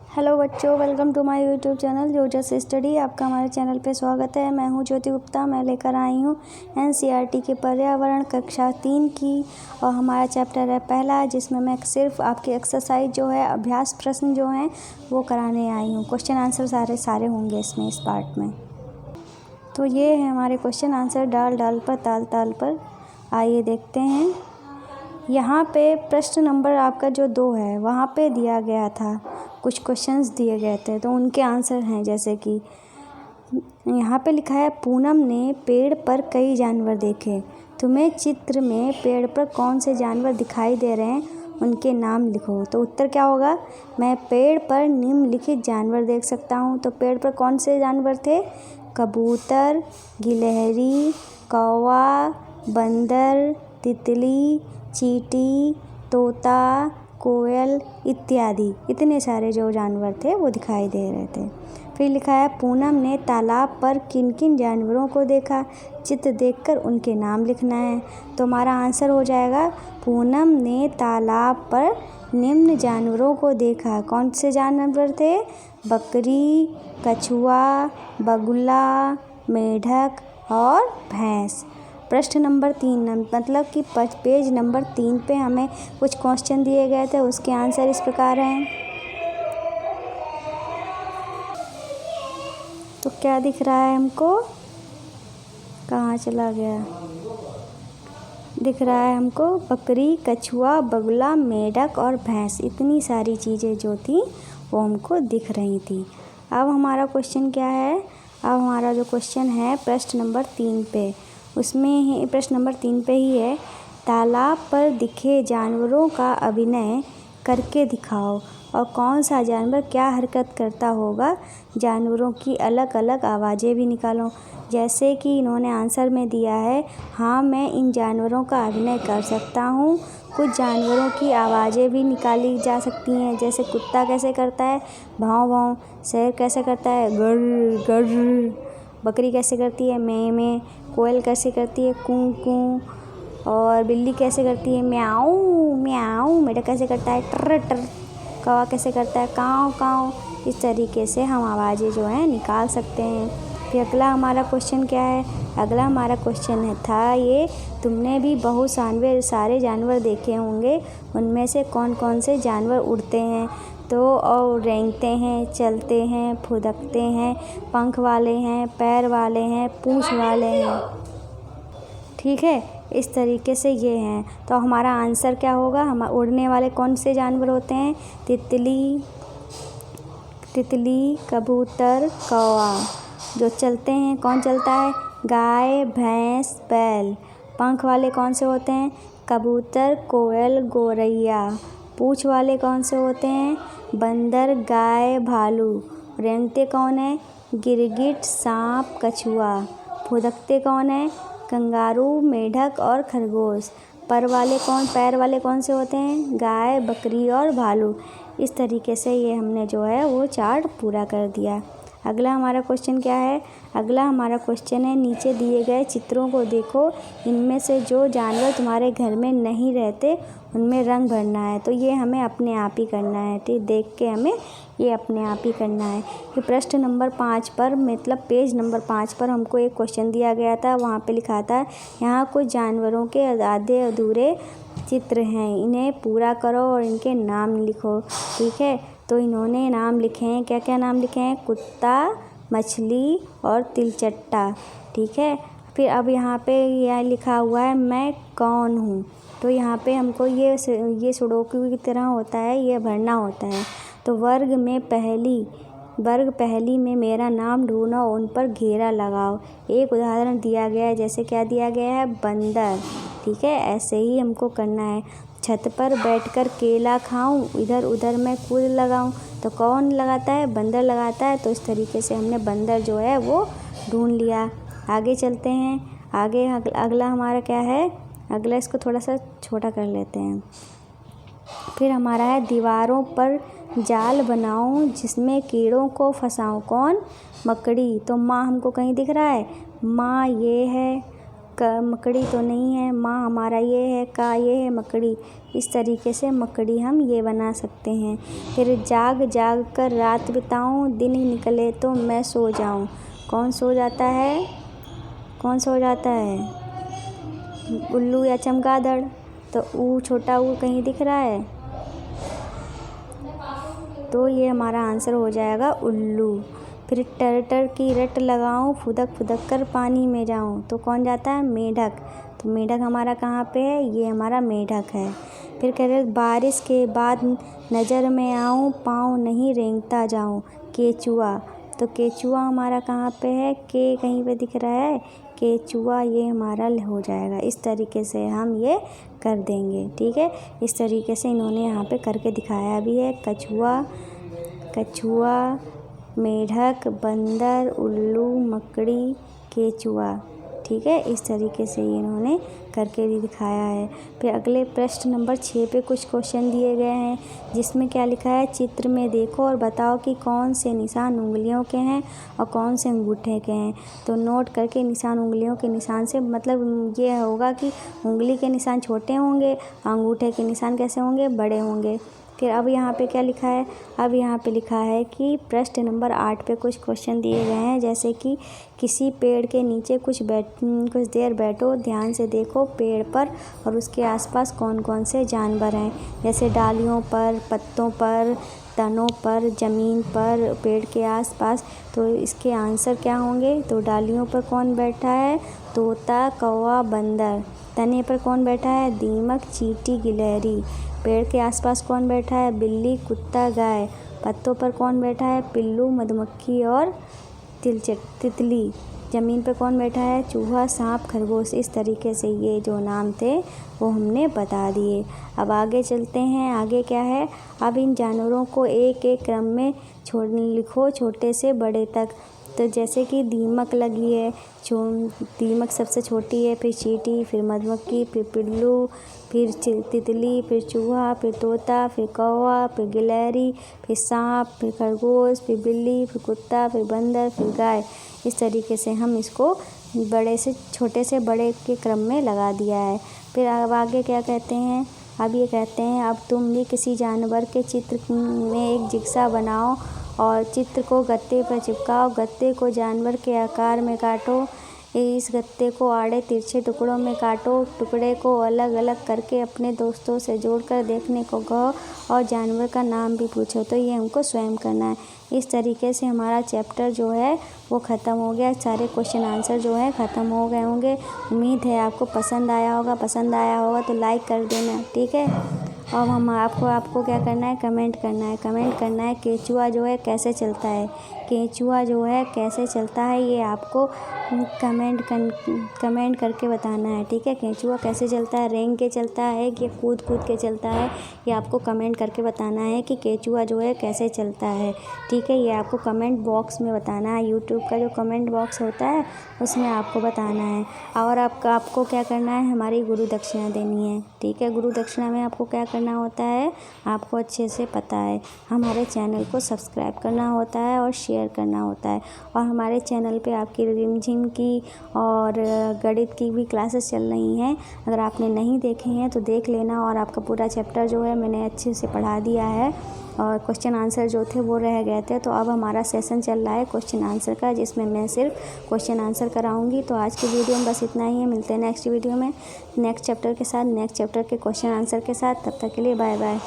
Hello बच्चों, welcome to my YouTube channel जोजस study. आपका हमारे चैनल पे स्वागत है। मैं हूं ज्योति गुप्ता। मैं लेकर आई हूं एनसीईआरटी के पर्यावरण कक्षा 3 की और हमारा चैप्टर है पहला, जिसमें मैं सिर्फ आपकी एक्सरसाइज जो है, अभ्यास प्रश्न जो हैं वो कराने आई हूं। क्वेश्चन आंसर सारे होंगे इसमें, इस पार्ट में। तो ये है हमारे क्वेश्चन आंसर, डाल डाल पर ताल ताल पर। आइए देखते हैं। यहाँ पे प्रश्न नंबर आपका जो 2 है वहाँ पे दिया गया था, कुछ क्वेश्चंस दिए गए थे, तो उनके आंसर हैं। जैसे कि यहाँ पे लिखा है, पूनम ने पेड़ पर कई जानवर देखे। तुम्हें चित्र में पेड़ पर कौन से जानवर दिखाई दे रहे हैं, उनके नाम लिखो। तो उत्तर क्या होगा? मैं पेड़ पर निम्नलिखित जानवर देख सकता हूँ। तो पेड़ पर कौन से जानवर थे? कबूतर, गिलहरी, कौवा, बंदर, तितली, चींटी, तोता, कोयल इत्यादि। इतने सारे जो जानवर थे वो दिखाई दे रहे थे। फिर लिखा है, पूनम ने तालाब पर किन किन जानवरों को देखा। चित्र देखकर उनके नाम लिखना है। तो हमारा आंसर हो जाएगा, पूनम ने तालाब पर निम्न जानवरों को देखा। कौन से जानवर थे? बकरी, कछुआ, बगुला, मेढक और भैंस। प्रश्न नंबर 3 मतलब कि पेज नंबर 3 पे हमें कुछ क्वेश्चन दिए गए थे, उसके आंसर इस प्रकार हैं। तो क्या दिख रहा है हमको? कहाँ चला गया? दिख रहा है हमको बकरी, कछुआ, बगुला, मेढक और भैंस। इतनी सारी चीज़ें जो थी वो हमको दिख रही थी। अब हमारा क्वेश्चन क्या है? अब हमारा जो क्वेश्चन है प्रश्न नंबर 3 पे, उसमें ही प्रश्न नंबर 3 पे ही है, तालाब पर दिखे जानवरों का अभिनय करके दिखाओ और कौन सा जानवर क्या हरकत करता होगा। जानवरों की अलग अलग आवाज़ें भी निकालो। जैसे कि इन्होंने आंसर में दिया है, हाँ मैं इन जानवरों का अभिनय कर सकता हूँ। कुछ जानवरों की आवाज़ें भी निकाली जा सकती हैं। जैसे कुत्ता कैसे करता है? भाव भाव। शेर कैसे करता है? गर गर। बकरी कैसे करती है? मैं में। कोयल कैसे करती है? कूं कूं। और बिल्ली कैसे करती है? म्याऊं म्याऊं। मेढक कैसे करता है? टर टर। कौवा कैसे करता है? काँव काँव। इस तरीके से हम आवाज़ें जो हैं निकाल सकते हैं। फिर अगला हमारा क्वेश्चन क्या है? अगला हमारा क्वेश्चन है था ये, तुमने भी बहुत सारे जानवर देखे होंगे, उनमें से कौन कौन से जानवर उड़ते हैं? तो और रेंगते हैं, चलते हैं, फुदकते हैं, पंख वाले हैं, पैर वाले हैं, पूँछ वाले हैं। ठीक है, इस तरीके से ये हैं। तो हमारा आंसर क्या होगा? हम उड़ने वाले कौन से जानवर होते हैं? तितली, कबूतर, कौवा। जो चलते हैं, कौन चलता है? गाय, भैंस, बैल। पंख वाले कौन से होते हैं? कबूतर, कोयल, गौरैया। पूँछ वाले कौन से होते हैं? बंदर, गाय, भालू। रेंगते कौन है? गिरगिट, सांप, कछुआ। फुदकते कौन है? कंगारू, मेढक और खरगोश। पैर वाले कौन से होते हैं? गाय, बकरी और भालू। इस तरीके से ये हमने जो है वो चार्ट पूरा कर दिया। अगला हमारा क्वेश्चन क्या है? अगला हमारा क्वेश्चन है, नीचे दिए गए चित्रों को देखो, इनमें से जो जानवर तुम्हारे घर में नहीं रहते उनमें रंग भरना है। तो ये हमें अपने आप ही करना है। ठीक, देख के हमें ये अपने आप ही करना है। कि प्रश्न नंबर 5 पर, मतलब पेज नंबर 5 पर हमको एक क्वेश्चन दिया गया था। वहाँ पे लिखा था, यहाँ कुछ जानवरों के आधे अधूरे चित्र हैं, इन्हें पूरा करो और इनके नाम लिखो। ठीक है, तो इन्होंने नाम लिखे हैं। क्या क्या नाम लिखे हैं? कुत्ता, मछली और तिलचट्टा। ठीक है, फिर अब यहाँ पे यह लिखा हुआ है, मैं कौन हूँ। तो यहाँ पे हमको ये सुडोकू की तरह होता है, ये भरना होता है। तो वर्ग पहली में मेरा नाम ढूंढो, उन पर घेरा लगाओ। एक उदाहरण दिया गया है, जैसे क्या दिया गया है? बंदर। ठीक है, ऐसे ही हमको करना है। छत पर बैठकर केला खाऊं, इधर उधर मैं कूद लगाऊं। तो कौन लगाता है? बंदर लगाता है। तो इस तरीके से हमने बंदर जो है वो ढूंढ लिया। आगे चलते हैं। आगे अगला हमारा क्या है? अगला इसको थोड़ा सा छोटा कर लेते हैं। फिर हमारा है, दीवारों पर जाल बनाऊं जिसमें कीड़ों को फंसाऊं। कौन? मकड़ी। तो माँ हमको कहीं दिख रहा है? माँ ये है, मकड़ी तो नहीं है, माँ हमारा ये है, का ये है मकड़ी। इस तरीके से मकड़ी हम ये बना सकते हैं। फिर जाग जाग कर रात बिताऊं, दिन निकले तो मैं सो जाऊं। कौन सो जाता है? कौन सो जाता है? उल्लू या चमगादड़। तो ऊ, छोटा ऊ कहीं दिख रहा है, तो ये हमारा आंसर हो जाएगा उल्लू। फिर टर टर की रट लगाऊं, फुदक फुदक कर पानी में जाऊं। तो कौन जाता है? मेढक। तो मेढक हमारा कहाँ पे है? ये हमारा मेढक है। फिर कह रहे बारिश के बाद नज़र में आऊं, पाँव नहीं रेंगता जाऊं। केचुआ। तो केचुआ हमारा कहाँ पे है? के कहीं पे दिख रहा है? केचुआ ये हमारा हो जाएगा। इस तरीके से हम ये कर देंगे, ठीक है। इस तरीके से इन्होंने यहाँ पे करके दिखाया भी है। कछुआ, कछुआ, मेढक, बंदर, उल्लू, मकड़ी, केचुआ, ठीक है। इस तरीके से इन्होंने करके भी दिखाया है। फिर अगले प्रश्न नंबर 6 पे कुछ क्वेश्चन दिए गए हैं, जिसमें क्या लिखा है? चित्र में देखो और बताओ कि कौन से निशान उंगलियों के हैं और कौन से अंगूठे के हैं। तो नोट करके निशान उंगलियों के निशान से मतलब ये होगा कि उंगली के निशान छोटे होंगे, अंगूठे के निशान कैसे होंगे? बड़े होंगे। फिर अब यहाँ पे क्या लिखा है? अब यहाँ पे लिखा है कि प्रश्न नंबर 8 पे कुछ क्वेश्चन दिए गए हैं, जैसे कि किसी पेड़ के नीचे कुछ देर बैठो, ध्यान से देखो पेड़ पर और उसके आसपास कौन कौन से जानवर हैं, जैसे डालियों पर, पत्तों पर, तनों पर, ज़मीन पर, पेड़ के आसपास। तो इसके आंसर क्या होंगे? तो डालियों पर कौन बैठा है? तोता, कौवा, बंदर। तने पर कौन बैठा है? दीमक, चींटी, गिलहरी। पेड़ के आसपास कौन बैठा है? बिल्ली, कुत्ता, गाय। पत्तों पर कौन बैठा है? पिल्लू, मधुमक्खी और तितली। ज़मीन पर कौन बैठा है? चूहा, सांप, खरगोश। इस तरीके से ये जो नाम थे वो हमने बता दिए। अब आगे चलते हैं। आगे क्या है? अब इन जानवरों को एक एक क्रम में लिखो, छोटे से बड़े तक। तो जैसे कि दीमक लगी है, दीमक सबसे छोटी है, फिर चींटी, फिर मधुमक्खी, फिर पिल्लू, फिर तितली, फिर चूहा, फिर तोता, फिर कौवा, फिर गिलहरी, फिर सांप, फिर खरगोश, फिर बिल्ली, फिर कुत्ता, फिर बंदर, फिर गाय। इस तरीके से हम इसको बड़े से छोटे से बड़े के क्रम में लगा दिया है। फिर अब आगे क्या कहते हैं? अब ये कहते हैं अब तुम भी किसी जानवर के चित्र में एक जिग्सा बनाओ और चित्र को गत्ते पर चिपकाओ। गत्ते को जानवर के आकार में काटो। इस गत्ते को आड़े तिरछे टुकड़ों में काटो। टुकड़े को अलग अलग करके अपने दोस्तों से जोड़कर देखने को कहो और जानवर का नाम भी पूछो। तो ये हमको स्वयं करना है। इस तरीके से हमारा चैप्टर जो है वो ख़त्म हो गया। सारे क्वेश्चन आंसर जो है ख़त्म हो गए होंगे। उम्मीद है आपको पसंद आया होगा। पसंद आया होगा तो लाइक कर देना, ठीक है। अब हम आपको क्या करना है? कमेंट करना है। कमेंट करना है केचुआ जो है कैसे चलता है। केचुआ जो है कैसे चलता है ये आपको कमेंट करके बताना है, ठीक है। केचुआ कैसे चलता है? रेंग के चलता है कि कूद कूद के चलता है? ये आपको कमेंट करके बताना है कि केचुआ जो है कैसे चलता है, ठीक है। ये आपको कमेंट बॉक्स में बताना है। यूट्यूब का जो कमेंट बॉक्स होता है उसमें आपको बताना है। और आपको क्या करना है? हमारी गुरु दक्षिणा देनी है, ठीक है। गुरु दक्षिणा में आपको क्या करना होता है आपको अच्छे से पता है। हमारे चैनल को सब्सक्राइब करना होता है और शेयर करना होता है। और हमारे चैनल पे आपकी रिमझिम की और गणित की भी क्लासेस चल रही हैं। अगर आपने नहीं देखे हैं तो देख लेना। और आपका पूरा चैप्टर जो है मैंने अच्छे से पढ़ा दिया है और क्वेश्चन आंसर जो थे वो रह गए थे। तो अब हमारा सेशन चल रहा है क्वेश्चन आंसर का, जिसमें मैं सिर्फ क्वेश्चन आंसर कराऊंगी। तो आज की वीडियो में बस इतना ही है। मिलते हैं नेक्स्ट वीडियो में नेक्स्ट चैप्टर के साथ, नेक्स्ट चैप्टर के क्वेश्चन आंसर के साथ। तब तक के लिए बाय बाय।